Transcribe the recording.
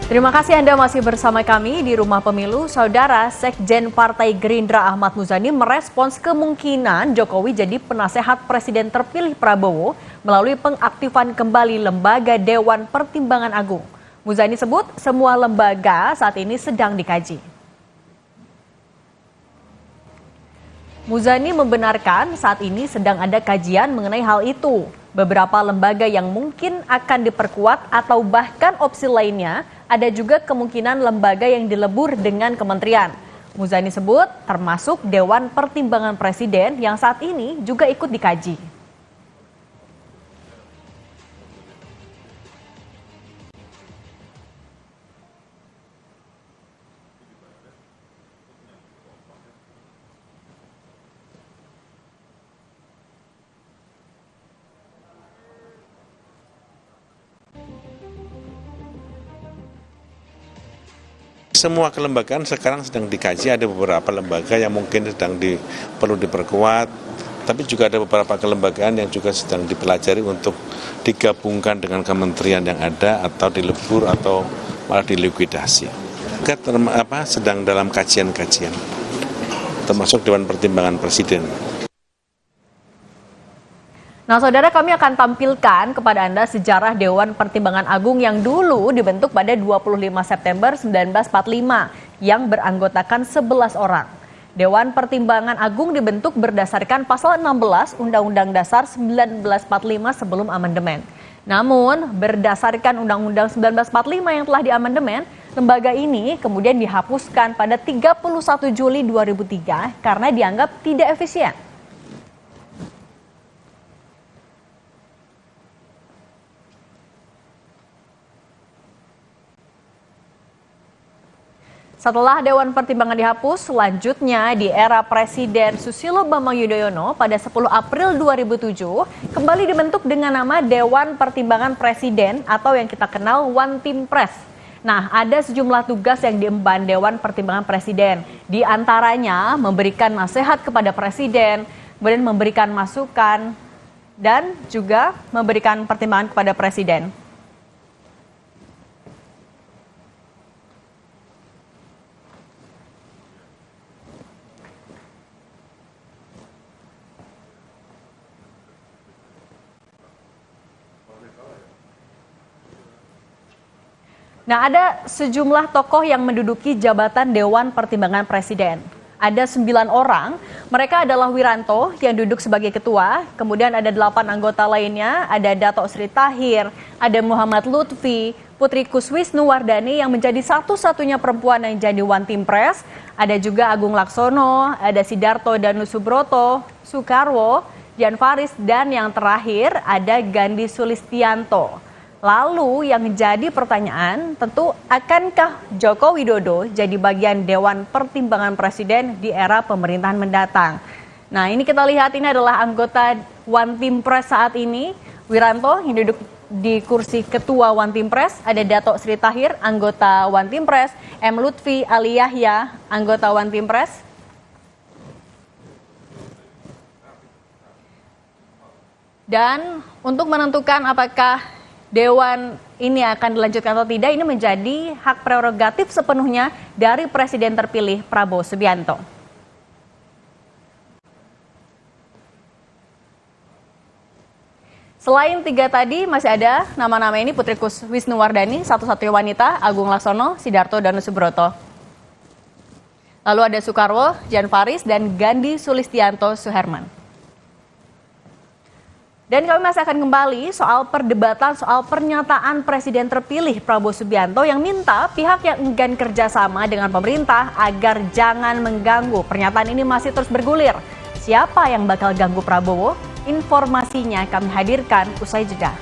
Terima kasih Anda masih bersama kami di Rumah Pemilu. Saudara, Sekjen Partai Gerindra Ahmad Muzani merespons kemungkinan Jokowi jadi penasehat Presiden terpilih Prabowo melalui pengaktifan kembali lembaga Dewan Pertimbangan Agung. Muzani sebut semua lembaga saat ini sedang dikaji. Muzani membenarkan saat ini sedang ada kajian mengenai hal itu. Beberapa lembaga yang mungkin akan diperkuat atau bahkan opsi lainnya, ada juga kemungkinan lembaga yang dilebur dengan kementerian. Muzani sebut termasuk Dewan Pertimbangan Presiden yang saat ini juga ikut dikaji. Semua kelembagaan sekarang sedang dikaji, ada beberapa lembaga yang mungkin perlu diperkuat, tapi juga ada beberapa kelembagaan yang juga sedang dipelajari untuk digabungkan dengan kementerian yang ada atau dilebur atau malah dilikuidasi. Sedang dalam kajian-kajian, termasuk Dewan Pertimbangan Presiden. Nah, saudara, kami akan tampilkan kepada Anda sejarah Dewan Pertimbangan Agung yang dulu dibentuk pada 25 September 1945 yang beranggotakan 11 orang. Dewan Pertimbangan Agung dibentuk berdasarkan pasal 16 Undang-Undang Dasar 1945 sebelum amandemen. Namun, berdasarkan Undang-Undang 1945 yang telah diamandemen, lembaga ini kemudian dihapuskan pada 31 Juli 2003 karena dianggap tidak efisien. Setelah Dewan Pertimbangan dihapus, selanjutnya di era Presiden Susilo Bambang Yudhoyono pada 10 April 2007 kembali dibentuk dengan nama Dewan Pertimbangan Presiden atau yang kita kenal One Team Press. Nah, ada sejumlah tugas yang diemban Dewan Pertimbangan Presiden. Di antaranya memberikan nasihat kepada Presiden, kemudian memberikan masukan, dan juga memberikan pertimbangan kepada Presiden. Nah, ada sejumlah tokoh yang menduduki jabatan Dewan Pertimbangan Presiden. Ada 9 orang, mereka adalah Wiranto yang duduk sebagai ketua, kemudian ada 8 anggota lainnya, ada Dato' Sri Tahir, ada Muhammad Lutfi, Putri Kuswisnuwardani yang menjadi satu-satunya perempuan yang jadi One Team Press, ada juga Agung Laksono, ada Sidarto Danusubroto, Soekarwo, Jan Faris, dan yang terakhir ada Gandhi Sulistianto. Lalu yang jadi pertanyaan tentu akankah Joko Widodo jadi bagian Dewan Pertimbangan Presiden di era pemerintahan mendatang? Nah, ini kita lihat ini adalah anggota One Team Press saat ini. Wiranto yang duduk di kursi ketua One Team Press, ada Dato' Sri Tahir, anggota One Team Press, M. Lutfi Ali Yahya, anggota One Team Press. Dan untuk menentukan apakah Dewan ini akan dilanjutkan atau tidak, ini menjadi hak prerogatif sepenuhnya dari Presiden terpilih Prabowo Subianto. Selain 3 tadi, masih ada nama-nama ini: Putri Kuswisnuwardani, satu-satunya wanita, Agung Laksono, Sidarto Danusubroto. Lalu ada Soekarwo, Jan Faris, dan Gandhi Sulistianto Suherman. Dan kami masih akan kembali soal perdebatan soal pernyataan Presiden terpilih Prabowo Subianto yang minta pihak yang enggan kerjasama dengan pemerintah agar jangan mengganggu. Pernyataan ini masih terus bergulir. Siapa yang bakal ganggu Prabowo? Informasinya kami hadirkan usai jeda.